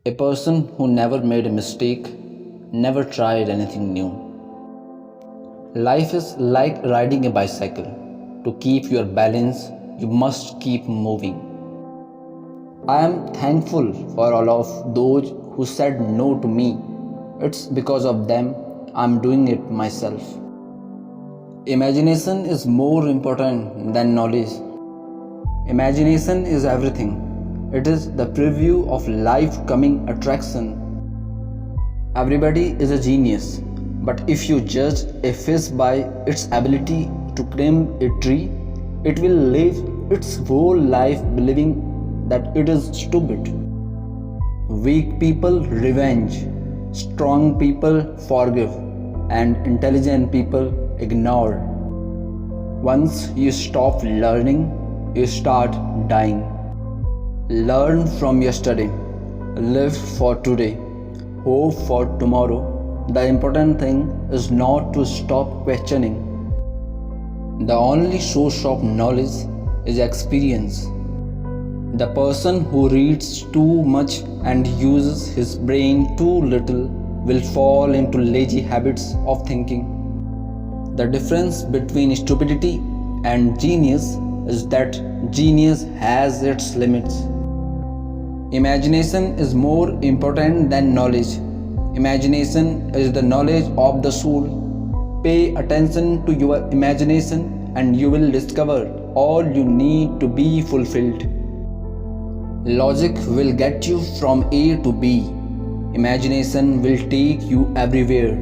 A person who never made a mistake never tried anything new. Life is like riding a bicycle. To keep your balance, you must keep moving. I am thankful for all of those who said no to me. It's because of them I'm doing it myself. Imagination is more important than knowledge. Imagination is everything. It is the preview of life coming attraction. Everybody is a genius, but if you judge a fish by its ability to climb a tree, it will live its whole life believing that it is stupid. Weak people revenge, strong people forgive, and intelligent people ignore. Once you stop learning, you start dying. Learn from yesterday, live for today, hope for tomorrow. The important thing is not to stop questioning. The only source of knowledge is experience. The person who reads too much and uses his brain too little will fall into lazy habits of thinking. The difference between stupidity and genius is that genius has its limits. Imagination is more important than knowledge. Imagination is the knowledge of the soul. Pay attention to your imagination and you will discover all you need to be fulfilled. Logic will get you from A to B. Imagination will take you everywhere.